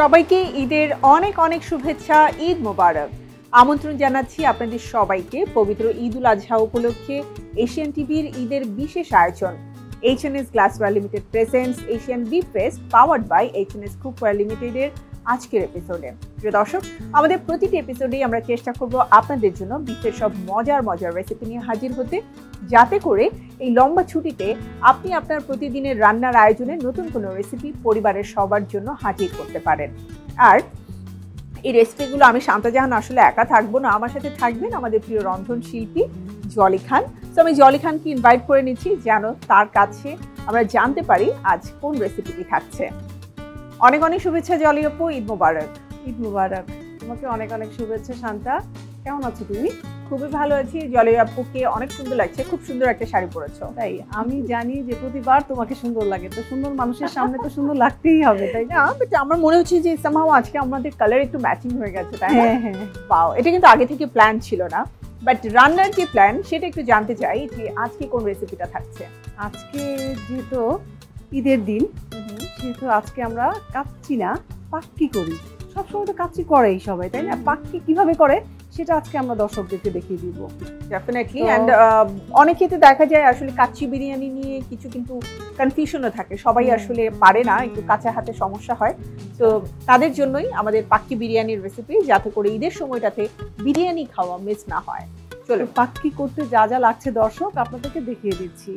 সবাইকে ঈদের অনেক অনেক শুভেচ্ছা। ঈদ মোবারক। আমন্ত্রণ জানাচ্ছি আপনাদের সবাইকে পবিত্র ঈদ উল আজহা উপলক্ষে এশিয়ান টিভির ঈদের বিশেষ আয়োজন H&S Glassware Limited presents Asian beef fest powered by H&S cookware লিমিটেডের আজকের এপিসোডে। প্রিয় দর্শক, আমাদের প্রতিটি এপিসোডেই আমরা চেষ্টা করব আপনাদের জন্য বিফের সব মজার মজার রেসিপি নিয়ে হাজির হতে, যাতে করে এই লম্বা ছুটিতে আপনি আপনার প্রতিদিনের রান্নার আয়োজনে নতুন কোনো রেসিপি পরিবারের সবার জন্য হাজির করতে পারেন। আর এই রেসিপিগুলো আমি শান্তা জাহান আসলে একা থাকবো না, আমার সাথে থাকবেন আমাদের প্রিয় রন্ধন শিল্পী জলি খান। তো আমি জলি খানকে ইনভাইট করে নিচ্ছি যেন তার কাছে আমরা জানতে পারি আজ কোন রেসিপিটি থাকছে। অনেক অনেক শুভেচ্ছা জলি আপু, ঈদ মোবারক। ঈদ মোবারক। তোমাকে অনেক অনেক শুভেচ্ছা শান্তা। কেমন আছো তুমি? খুবই ভালো আছি। জলি আপুকে অনেক সুন্দর লাগছে, খুব সুন্দর একটা শাড়ি পরেছো। তাই আমি জানি যে প্রতিবার তোমাকে সুন্দর লাগে, তো সুন্দর মানুষের সামনে তো সুন্দর লাগতেই হবে, তাই না? বাট আমার মনে হচ্ছে যে সামহাও আজকে আমাদের কালার একটু ম্যাচিং হয়ে গেছে, তাই না? হ্যাঁ হ্যাঁ। বাও, এটা কিন্তু আগে থেকে প্ল্যান ছিল না, বাট রান্নার যে প্ল্যান সেটা একটু জানতে চাই যে আজকে কোন রেসিপিটা থাকছে। আজকে যেহেতু ঈদের দিন, সেহেতু আজকে আমরা কাচ্চি না পাক্কি করি। সবসময় তো কাচ্চি করেই সবাই, তাই না? পাক্কি কিভাবে করে সেটা আজকে আমরা দর্শকদেরকে দেখিয়ে দিব। ডেফিনেটলি। অ্যান্ড অনেকেই তো দেখা যায় আসলে কাচ্চি বিরিয়ানি নিয়ে কিছু কিন্তু কনফিউশনও থাকে, সবাই আসলে পারে না, একটু কাঁচা হাতে সমস্যা হয়। তো তাদের জন্যই আমাদের পাক্কি বিরিয়ানির রেসিপি, যাতে করে ঈদের সময়টাতে বিরিয়ানি খাওয়া মিস না হয়। চলো, পাক্কি করতে যা যা লাগছে দর্শক আপনাদেরকে দেখিয়ে দিচ্ছি।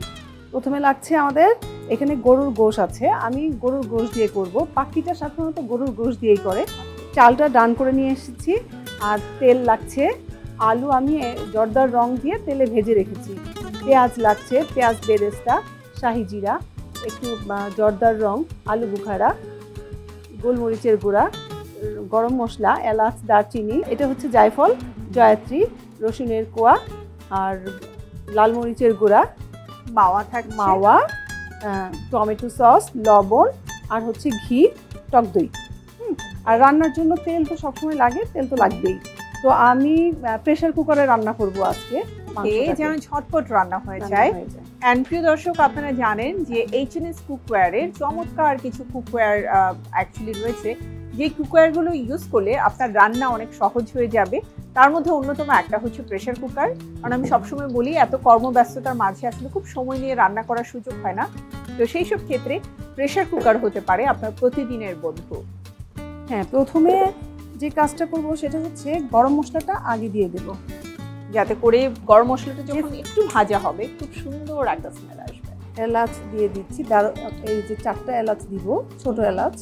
প্রথমে লাগছে আমাদের এখানে গরুর গোশ আছে, আমি গরুর গোশ দিয়ে করব। পাক্কিটা সাধারণত গরুর গোশ দিয়েই করে। চালটা ডান করে নিয়ে এসেছি। আর তেল লাগছে, আলু আমি জর্দার রং দিয়ে তেলে ভেজে রেখেছি। পেঁয়াজ লাগছে, পেঁয়াজ বেরেস্তা, শাহি জিরা, একটু জর্দার রং, আলু বুখারা, গোলমরিচের গুঁড়া, গরম মশলা, এলাচ, দারচিনি, এটা হচ্ছে জায়ফল, জয়ত্রী, রসুনের কোয়া, আর লাল মরিচের গুঁড়া, মাওয়া, টমেটো সস, লবণ, আর হচ্ছে ঘি, টক দই। আর রান্নার জন্য তেল তো সবসময় লাগে, তেল তো লাগবেই। তো আমি প্রেসার কুকারে রান্না করব আজকে, যেন ঝটপট রান্না হয়ে যায়। এন্ড প্রিয় দর্শক, আপনারা জানেন যে H&S কুকওয়্যারের চমৎকার কিছু কুকওয়্যার অ্যাকচুয়ালি রয়েছে, যে কুকওয়্যারগুলো ইউজ করলে আপনার রান্না অনেক সহজ হয়ে যাবে। তার মধ্যে অন্যতম একটা হচ্ছে প্রেসার কুকার। কারণ আমি সবসময় বলি, এত কর্মব্যস্ততার মাঝে আসলে খুব সময় নিয়ে রান্না করার সুযোগ হয় না। তো সেই সব ক্ষেত্রে প্রেসার কুকার হতে পারে আপনার প্রতিদিনের বন্ধু। হ্যাঁ, প্রথমে যে কাজটা করব সেটা হচ্ছে গরম মশলাটা আগে দিয়ে দেব, যাতে করে গরম মশলাটা যখন একটু ভাজা হবে খুব সুন্দর একটা স্মেল আসবে। এলাচ দিয়ে দিচ্ছি, এই যে 4টা এলাচ দিব, ছোট এলাচ,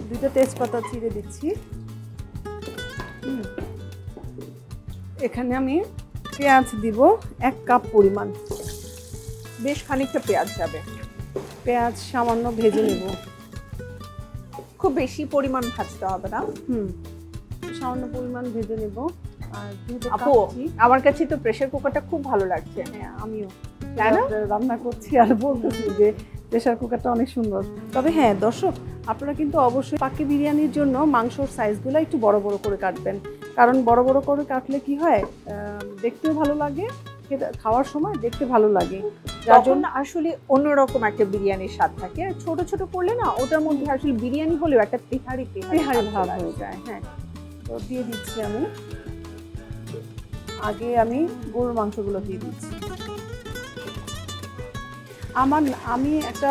2টা তেজপাতা চিড়ে দিচ্ছি। এখানে আমি পেঁয়াজ দিব 1 কাপ পরিমাণ, বেশ খানিকটা পেঁয়াজ যাবে। পেঁয়াজ সামান্য ভেজে নেব, খুব বেশি পরিমাণ ভাজতে হবে না। সামান্য পরিমাণ ভেজে নেব। আর আপু, আমার কাছে তো প্রেসার কুকারটা খুব ভালো লাগছে। হ্যাঁ, আমিও রান্না করছি আর বলতেছি যে প্রেসার কুকারটা অনেক সুন্দর। তবে হ্যাঁ দর্শক, আপনারা কিন্তু অবশ্যই পাক্কি বিরিয়ানির জন্য মাংসর সাইজগুলো একটু বড় বড় করে কাটবেন, কারণ বড় বড় করে কাটলে কি হয়, দেখতেও ভালো লাগে, খাওয়ার সময় দেখতে ভালো লাগে, যার জন্য আসলে অন্যরকম একটা বিরিয়ানির স্বাদ থাকে। ছোট ছোট করলে না, ওটার মধ্যে আসলে বিরিয়ানি হলেও একটা তেহারি ভাব হয়ে যায়। হ্যাঁ, তো দিয়ে দিচ্ছি আমি। আগে আমি গরুর মাংসগুলো দিয়ে দিচ্ছি। আমি একটা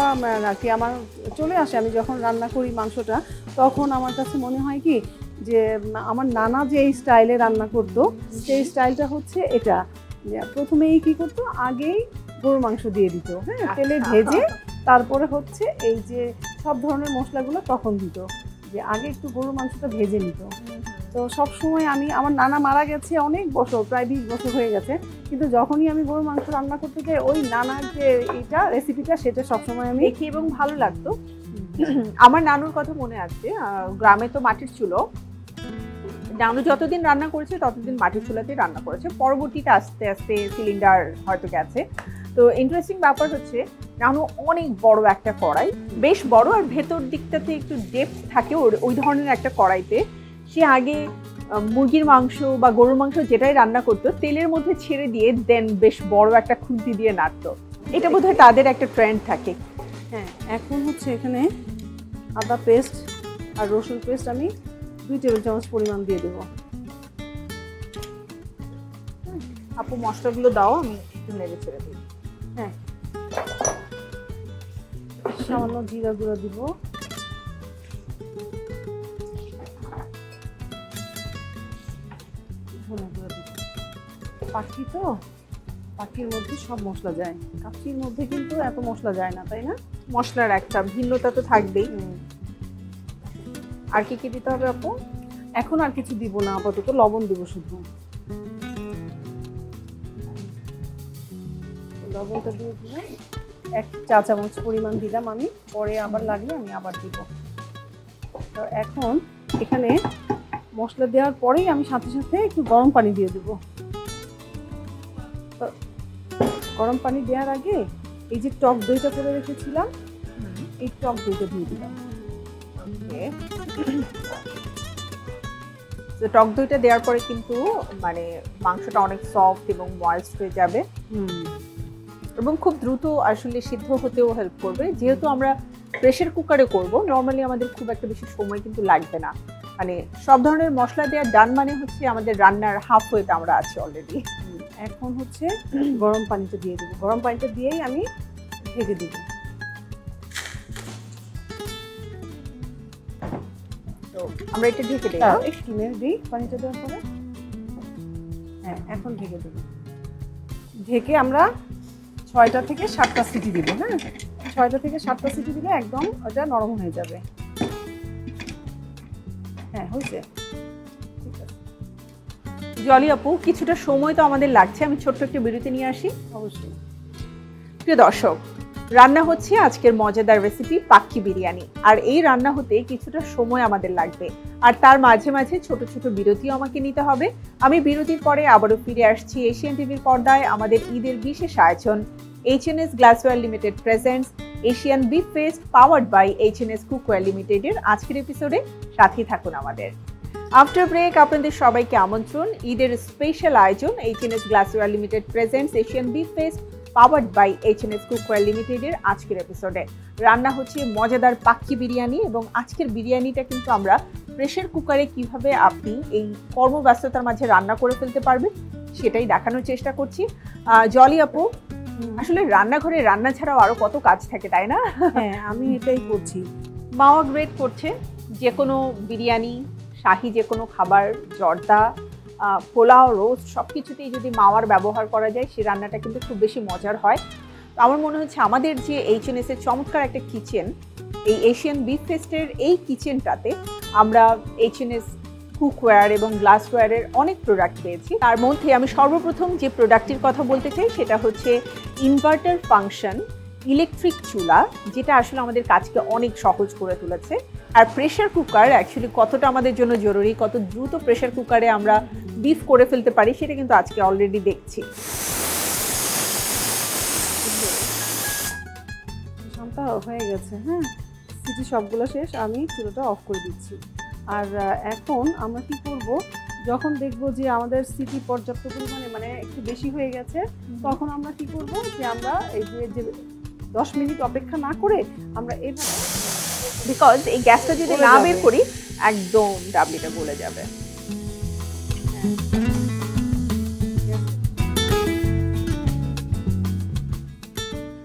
আর কি আমার চলে আসে, আমি যখন রান্না করি মাংসটা, তখন আমার কাছে মনে হয় কি যে আমার নানা যে এই স্টাইলে রান্না করতো, সেই স্টাইলটা হচ্ছে এটা। প্রথমেই কি করতো, আগেই গরুর মাংস দিয়ে দিত, হ্যাঁ, তেলে ভেজে, তারপরে হচ্ছে এই যে সব ধরনের মশলাগুলো তখন দিত, যে আগে একটু গরুর মাংসটা ভেজে নিত। তো সবসময় আমার নানা মারা গেছে অনেক বছর, প্রায় 20 বছর হয়ে গেছে, কিন্তু যখনই আমি গরুর মাংস রান্না করতে যাই, ওই নানার যে এইটা রেসিপিটা, সেটা সবসময় আমি দেখি এবং ভালো লাগতো। আমার নানুর কথা মনে আছে, গ্রামে তো মাটির চুলো, নানু যতদিন রান্না করেছে ততদিন মাটির চুলাতেই রান্না করেছে। পরবর্তীতে আস্তে আস্তে সিলিন্ডার হয়তো গেছে। তো ইন্টারেস্টিং ব্যাপার হচ্ছে, নানু অনেক বড় একটা কড়াই, বেশ বড়, আর ভেতর দিকটাতে একটু ডেপথ থাকে ওই ধরনের একটা কড়াইতে সে আগে মুরগির মাংস বা গরুর মাংস যেটাই রান্না করতো, তেলের মধ্যে ছেড়ে দিয়ে দেন বেশ বড় একটা খুন্তি দিয়ে নাড়তো। এটা বোধহয় তাদের একটা ট্রেন্ড থাকে। হ্যাঁ, এখন হচ্ছে এখানে আদা পেস্ট আর রসুন পেস্ট আমি 2 টেবিল চামচ পরিমাণ দিয়ে দেবো। আপু মশলাগুলো দাও, আমি একটু নেড়ে ছেড়ে দিই। হ্যাঁ, সামান্য জিরা গুঁড়ো দিব, ধনে গুঁড়ো দিব। পাখি তো, পাখির মধ্যে সব মশলা যায়, কাচ্চির মধ্যে কিন্তু এত মশলা যায় না, তাই না? মশলার একটা ভিন্নতা তো থাকবেই। আর কি কি দিতে হবে আপু? এখন আর কিছু দিব না, আপাতত লবণ দিব শুধু। লবণটা দিয়ে দিলাম, 1 চা চামচ পরিমাণ দিলাম আমি, পরে আবার লাগলে আমি আবার দিব। তো এখন এখানে মশলা দেওয়ার পরেই আমি সাথে সাথে একটু গরম পানি দিয়ে দেব। তো গরম পানি দেওয়ার আগে এই যে টক দইটা করে রেখেছিলাম, এই টক দইটা দিয়ে দিলাম। ওকে, তো টক দইটা দেওয়ার পরে কিন্তু মানে মাংসটা অনেক সফট এবং ময়েস্ট হয়ে যাবে এবং খুব দ্রুত আসলে সিদ্ধ হতেও হেল্প করবে। যেহেতু আমরা প্রেসার কুকারে করব, নর্মালি আমাদের খুব একটা বেশি সময় কিন্তু লাগবে না। মানে সব ধরনের মশলা দেওয়া ডান মানে হচ্ছে আমাদের রান্নার হাফ ওয়েতে আমরা আছি অলরেডি। এখন হচ্ছে গরম পানিটা দিয়ে দেবো, গরম পানিটা দিয়েই আমি ঢেকে দেবো। তো আমরা এটা ঢেকে দিই, একটু নেড়ে দিই পানিটা দেওয়ার পরে। হ্যাঁ, এখন ঢেকে দেবো। ঢেকে আমরা 6টা থেকে 7টা সিটি দিব। হ্যাঁ, 6টা থেকে 7টা সিটি দিলে একদম ওটা নরম হয়ে যাবে। হ্যাঁ, হয়েছে, ঠিক আছে। জলি আপু, কিছুটা সময় তো আমাদের লাগছে, আমি ছোট্ট একটা বিরতি নিয়ে আসি। অবশ্যই। প্রিয় দর্শক, রান্না হচ্ছে আজকের মজাদার রেসিপি পাক্কি বিরিয়ানি। আর এই রান্না হতে কিছুটা সময় আমাদের লাগবে, আর তার মাঝে মাঝে ছোট ছোট বিরতিও আমাকে নিতে হবে। আমি বিরতির পরে আবারও ফিরে আসছি এশিয়ান টিভির পর্দায় আমাদের ঈদের বিশেষ আয়োজন H&S glassware limited presents Asian beef fest powered by H&S cookware লিমিটেডের আজকের এপিসোডে। সাথেই থাকুন আমাদের। আফটার ব্রেক আপনাদের সবাইকে আমন্ত্রণ ঈদের স্পেশাল আয়োজন H&S glassware limited presents Asian beef fest powered by H&S cookware লিমিটেডের আজকের এপিসোডে। রান্না হচ্ছে মজাদার পাক্কি বিরিয়ানি, এবং আজকের বিরিয়ানিটা কিন্তু আমরা প্রেসার কুকারে কিভাবে আপনি এই কর্মব্যস্ততার মাঝে রান্না করে ফেলতে পারবেন সেটাই দেখানোর চেষ্টা করছি। জলি আপু, আসলে রান্নাঘরে রান্না ছাড়াও আরো কত কাজ থাকে, তাই না? হ্যাঁ, আমি এটাই করছি। মাওয়া গ্রেড করছে যে কোনো বিরিয়ানি, শাহি যে কোনো খাবার, জর্দা, পোলাও, রোস্ট সব কিছুতেই যদি মাওয়ার ব্যবহার করা যায় সেই রান্নাটা কিন্তু খুব বেশি মজার হয়। আমার মনে হচ্ছে আমাদের যে H&S এর চমৎকার একটা কিচেন, এই এশিয়ান বিফ ফেস্টের এই কিচেনটাতে আমরা H&S কুকওয়্যার এবং গ্লাসওয়্যারের অনেক প্রোডাক্ট পেয়েছি। তার মধ্যে আমি সর্বপ্রথম যে প্রোডাক্টটির কথা বলতে চাই সেটা হচ্ছে ইনভার্টার ফাংশন ইলেকট্রিক চুলা, যেটা আসলে আমাদের কাজকে অনেক সহজ করে তুলেছে। আর প্রেসার কুকার অ্যাকচুয়ালি কতটা আমাদের জন্য জরুরি, কত দ্রুত প্রেসার কুকারে আমরা বিফ করে ফেলতে পারি সেটা কিন্তু আজকে অলরেডি দেখছি। শান্তা হয়ে গেছে। হ্যাঁ, সিটি সবগুলো শেষ, আমি চুলাটা অফ করে দিচ্ছি। আর এখন আমরা কি করব, যখন দেখব যে আমাদের সিটি পর্যাপ্ত পরিমাণে মানে একটু বেশি হয়ে গেছে, তখন আমরা কি করব যে আমরা এই যে 10 মিনিট অপেক্ষা না করে আমরা এইভাবে, বিকজ এই গ্যাসটা যদি না বের করি একদম ডাবলিটা গলে যাবে।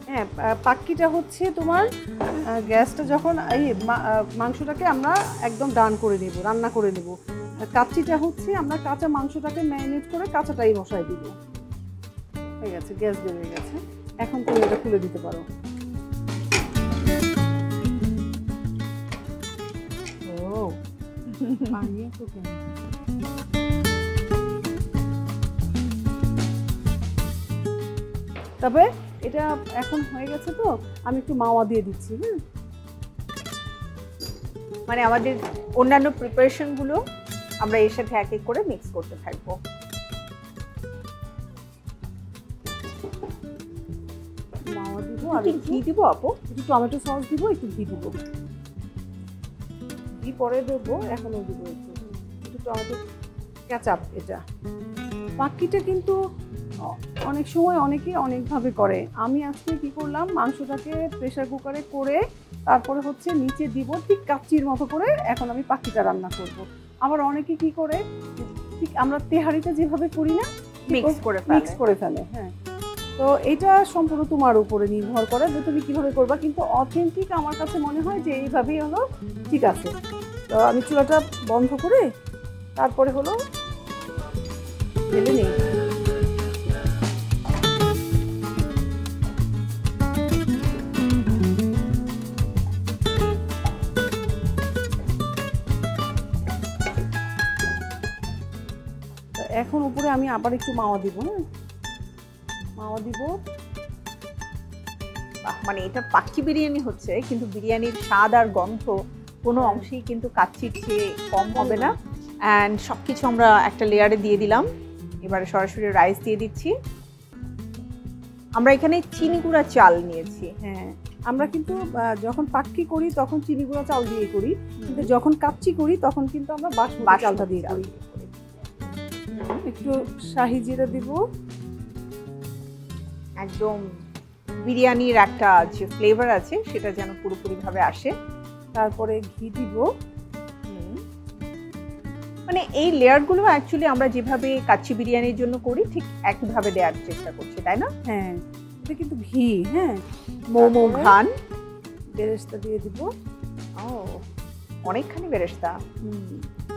হ্যাঁ, পাক্কিটা হচ্ছে তোমার গ্যাসটা যখন এই মাংসটাকে আমরা একদম ডান করে নেব, রান্না করে নেব। কাচ্চিটা হচ্ছে আমরা কাঁচা মাংসটাকে ম্যারিনেট করে কাঁচাটাই বসাই দিব। হয়ে গেছে, গ্যাস বের হয়ে গেছে। এখন তুমি এটা খুলে দিতে পারো। ও পানি তো কেন, তবে এটা এখন হয়ে গেছে, তো আমি একটু মাওয়া দিয়ে দিচ্ছি। হ্যাঁ, মানে আমাদের অন্যান্য প্রিপারেশনগুলো আমরা এর সাথে এক এক করে মিক্স করতে থাকবো। মাওয়া দিব, আর ঘি দিব আপু, একটু টমেটো সস দিব, একটু ঘি দিব। ঘি পরে দেবো, এখনও দিব একটু টমেটো কেচাপ। এটা পাক্কিটা কিন্তু অনেক সময় অনেকেই অনেকভাবে করে। আমি আজকে কি করলাম, মাংসটাকে প্রেসার কুকারে করে তারপরে হচ্ছে নিচে দিব ঠিক কাচ্চির মতো করে। এখন আমি পাখিটা রান্না করব। আবার অনেকে কি করে, ঠিক আমরা তেহারিতে যেভাবে করি না, মিক্স করে ফেলে। হ্যাঁ, তো এটা সম্পূর্ণ তোমার উপরে নির্ভর করে যে তুমি কিভাবে করবা, কিন্তু অথেন্টিক আমার কাছে মনে হয় যে এইভাবেই হলো ঠিক আছে। তো আমি চুলাটা বন্ধ করে তারপরে হলো ঢেলে নিই। এখন উপরে আমি আবার একটু মাওয়া দিব। হ্যাঁ, মাওয়া দিব। মানে এটা পাখি বিরিয়ানি হচ্ছে, কিন্তু বিরিয়ানির স্বাদ আর গন্ধ কোনো অংশেই কিন্তু কাচ্চির চেয়ে কম হবে না। অ্যান্ড সব কিছু আমরা একটা লেয়ারে দিয়ে দিলাম। এবারে সরাসরি রাইস দিয়ে দিচ্ছি। আমরা এখানে চিনি গুঁড়া চাল নিয়েছি। হ্যাঁ, আমরা কিন্তু যখন পাক্কি করি তখন চিনি গুঁড়া চাল দিয়ে করি, কিন্তু যখন কাচ্চি করি তখন কিন্তু আমরা বাসমতি চালটা দিয়ে করি। একটু শাহি জিরা দিব, একদম বিরিয়ানির একটা যে ফ্লেভার আছে সেটা যেন পুরোপুরিভাবে আসে। তারপরে ঘি দিব। মানে এই লেয়ারগুলো অ্যাকচুয়ালি আমরা যেভাবে কাচ্চি বিরিয়ানির জন্য করি ঠিক একইভাবে দেওয়ার চেষ্টা করছি, তাই না? হ্যাঁ, এটা কিন্তু ঘি। হ্যাঁ, মোমো ঘান বেরেস্তা দিয়ে দিব। ও, অনেকখানি বেরেস্তা।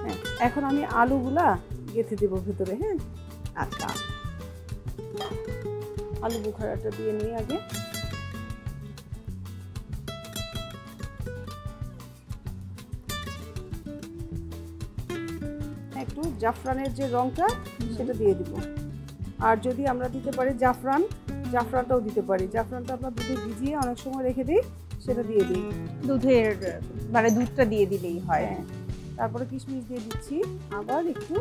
হ্যাঁ, এখন আমি আলুগুলা গেঁথে দেব ভেতরে। হ্যাঁ, আচ্ছা, আলু বুখারাটা দিয়ে নিই আগে। একটু জাফরানের যে রংটা সেটা দিয়ে দিব। আর যদি আমরা দিতে পারি জাফরানটাও দিতে পারি। জাফরানটা আমরা দুধে ভিজিয়ে অনেক সময় রেখে দিই, সেটা দিয়ে দিই। মানে দুধটা দিয়ে দিলেই হয়। তারপরে কিশমিশ দিয়ে দিচ্ছি, আবার একটু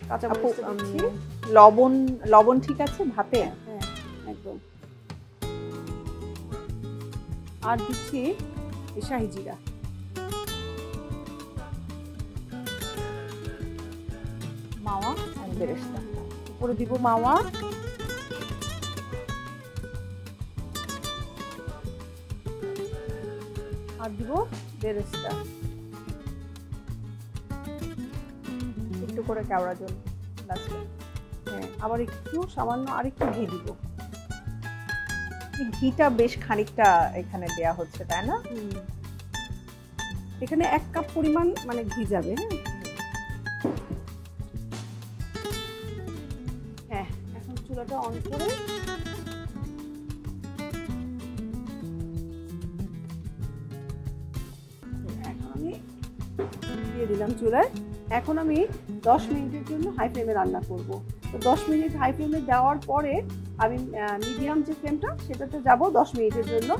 কাঁচা মরিচ দিচ্ছি। লবণ ঠিক আছে ভাতে? হ্যাঁ, একদম। আর দিচ্ছি শাহি জিরা। মাওয়া আর বেরেস্তা। উপরে দিব মাওয়া। আর দিব বেরেস্তা। একটু করে কেওড়া জল লাস্টে। হ্যাঁ, আবার একটু সামান্য আরেকটু ঘি দিব। ঘিটা বেশ খানিকটা এখানে দেয়া হচ্ছে, তাই না? এখানে 1 কাপ পরিমাণ মানে ঘি যাবে। হ্যাঁ, এখন চুলাটা অন করে এখন আমি দিয়ে দিলাম চুলায়। এখন আমি 10 মিনিটের জন্য হাই ফ্লেমে রান্না করব। তো 10 মিনিট হাই ফ্লেমে দেওয়ার পরে আমি মিডিয়াম যে ফ্লেমটা সেটাতে যাব 10 মিনিটের জন্য।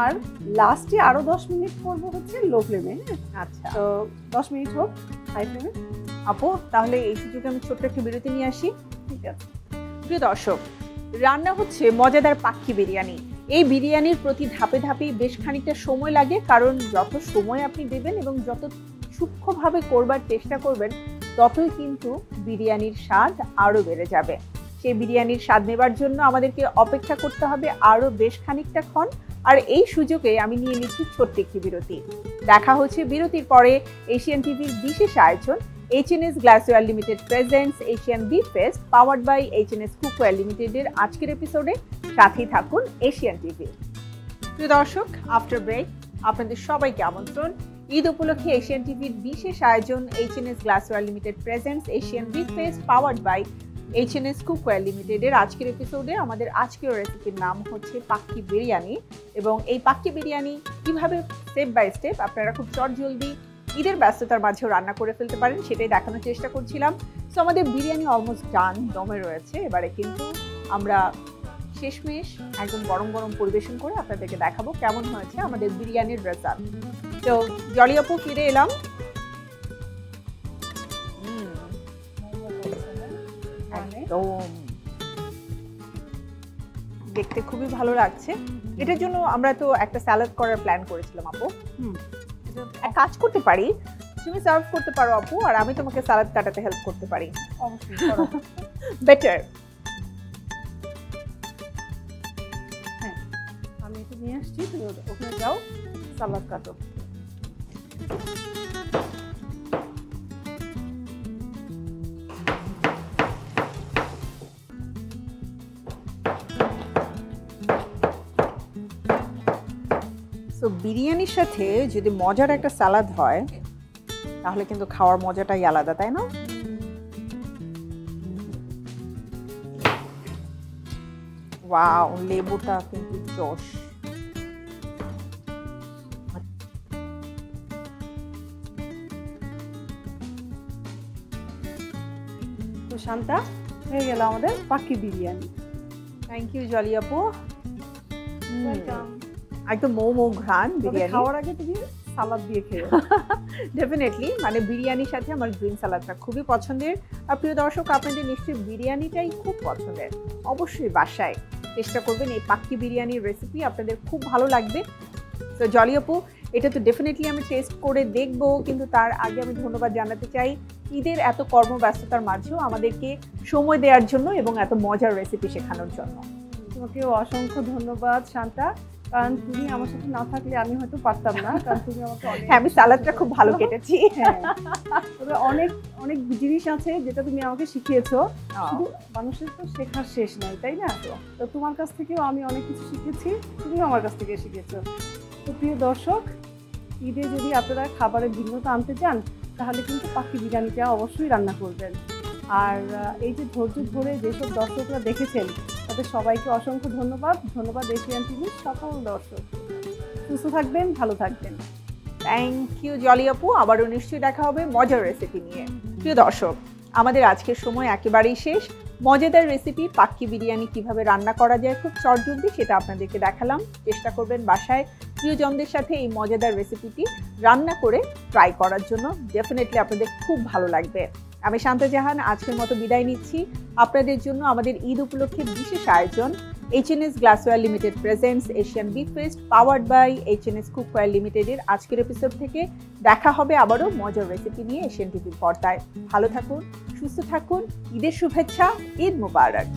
আর লাস্টে আরো 10 মিনিট করব হচ্ছে লো ফ্লেমে। আচ্ছা, তো 10 মিনিট হোক হাই ফ্লেমে। আপু, তাহলে এই সুযোগে আমি ছোট্ট একটু বিরতি নিয়ে আসি। ঠিক আছে। প্রিয় দর্শক, রান্না হচ্ছে মজাদার পাখি বিরিয়ানি। এই বিরিয়ানির প্রতি ধাপে ধাপে বেশ খানিকটা সময় লাগে, কারণ যত সময় আপনি দেবেন এবং যত সূক্ষ্মভাবে করবার চেষ্টা করবেন ততই কিন্তু বিরিয়ানির স্বাদ আরও বেড়ে যাবে। সেই বিরিয়ানির স্বাদ নেবার জন্য আমাদেরকে অপেক্ষা করতে হবে আরও বেশ খানিকটা ক্ষণ। আর এই সুযোগে আমি নিয়ে নিচ্ছি ছোট্ট একটি বিরতি। দেখা হচ্ছে বিরতির পরে এশিয়ান টিভির বিশেষ আয়োজন H&S Glassware Limited presents Asian Beef Fest powered by H&S Cookware Limited এর আজকের এপিসোডে সাথেই থাকুন এশিয়ান টিভি। প্রিয় দর্শক, আফটার ব্রেক আপনাদের সবাইকে আমন্ত্রণ। ঈদ উপলক্ষে এশিয়ান টিভির বিশেষ আয়োজন H&S Glassware Limited presents Asian Beef Fest powered by H&S Cookware Limited এর আজকের এপিসোডে আমাদের আজকের রেসিপির নাম হচ্ছে পাখি বিরিয়ানি। এবং এই পাখি বিরিয়ানি কিভাবে স্টেপ বাই স্টেপ আপনারা খুব চটজলদি ঈদের ব্যস্ততার মাঝেও রান্না করে ফেলতে পারেন সেটাই দেখানোর চেষ্টা করছিলাম। সো আমাদের বিরিয়ানি অলমোস্ট ডান, দমে রয়েছে। এবারে কিন্তু আমরা শেষমেশ একদম গরম গরম পরিবেশন করে আপনাদেরকে দেখাবো কেমন হয়েছে আমাদের বিরিয়ানির রেজাল্ট। তো জলি আপু, ফিরে এলাম। একদম দেখতে খুবই ভালো লাগছে। এটার জন্য আমরা তো একটা স্যালাড করার প্ল্যান করেছিলাম আপু। এক কাজ করতে পারি, তুমি সার্ভ করতে পারো আপু, আর আমি তোমাকে সালাদ কাটাতে হেল্প করতে পারি। অবশ্যই করো। বেটার। হ্যাঁ, আমি একটু নিয়ে আসছি, তুমি ওখানে যাও সালাদ কাটো। তো বিরিয়ানির সাথে যদি মজার একটা সালাদ হয় তাহলে কিন্তু খাওয়ার মজাটাই আলাদা, তাই না? ওয়াও, লেবুটা কিন্তু জোশ। তো শান্তা, হয়ে গেল আমাদের পাক্কি বিরিয়ানি। থ্যাংক ইউ জলি আপু। একদম মৌ মৌ ঘ্রাণ বিরিয়ানি। খাওয়ার আগে তুমি সালাদ দিয়ে খেও। ডেফিনেটলি, মানে বিরিয়ানির সাথে আমার গ্রিন সালাদটা খুবই পছন্দের। আর প্রিয় দর্শক, আপনাদের নিশ্চয়ই বিরিয়ানিটাই খুব পছন্দের। অবশ্যই বাসায় চেষ্টা করবেন এই পাক্কি বিরিয়ানির রেসিপি, আপনাদের খুব ভালো লাগবে। তো জলি আপু, এটা তো ডেফিনেটলি আমি টেস্ট করে দেখবো, কিন্তু তার আগে আমি ধন্যবাদ জানাতে চাই ঈদের এত কর্মব্যস্ততার মাঝেও আমাদেরকে সময় দেওয়ার জন্য এবং এত মজার রেসিপি শেখানোর জন্য। তোমাকেও অসংখ্য ধন্যবাদ শান্তা, কারণ তুমি আমার সাথে না থাকলে আমি হয়তো পারতাম না, কারণ তুমি আমাকে হ্যাঁ, আমি সালাদটা খুব ভালো কেটেছি। হ্যাঁ, তবে অনেক অনেক জিনিস আছে যেটা তুমি আমাকে শিখিয়েছো। শুধু মানুষের তো শেখার শেষ নাই, তাই না? তো তোমার কাছ থেকেও আমি অনেক কিছু শিখেছি, তুমিও আমার কাছ থেকে শিখেছো। তো প্রিয় দর্শক, ঈদে যদি আপনারা খাবারের ভিন্নতা আনতে চান তাহলে কিন্তু পাক্কি বিরিয়ানিটা অবশ্যই রান্না করবেন। আর এই যে ধৈর্য ধরে যেসব দর্শকরা দেখেছেন তাদের সবাইকে অসংখ্য ধন্যবাদ। ধন্যবাদ এশিয়ান টিভির সকল দর্শক। সুস্থ থাকবেন, ভালো থাকবেন। থ্যাংক ইউ জলি আপু, আবারও নিশ্চয়ই দেখা হবে মজার রেসিপি নিয়ে। প্রিয় দর্শক, আমাদের আজকের সময় একেবারেই শেষ। মজাদার রেসিপি পাক্কি বিরিয়ানি কিভাবে রান্না করা যায় খুব চটজলদি সেটা আপনাদেরকে দেখালাম। চেষ্টা করবেন বাসায় প্রিয়জনদের সাথে এই মজাদার রেসিপিটি রান্না করে ট্রাই করার জন্য। ডেফিনেটলি আপনাদের খুব ভালো লাগবে। আমি শান্তা জাহান আজকের মতো বিদায় নিচ্ছি। আপনাদের জন্য আমাদের ঈদ উপলক্ষে বিশেষ আয়োজন H&S glassware limited presents Asian big fest powered by H&S cookware লিমিটেডের আজকের এপিসোড থেকে। দেখা হবে আবারও মজার রেসিপি নিয়ে এশিয়ান টিভির পর্দায়। ভালো থাকুন, সুস্থ থাকুন, ঈদের শুভেচ্ছা, ঈদ মোবারক।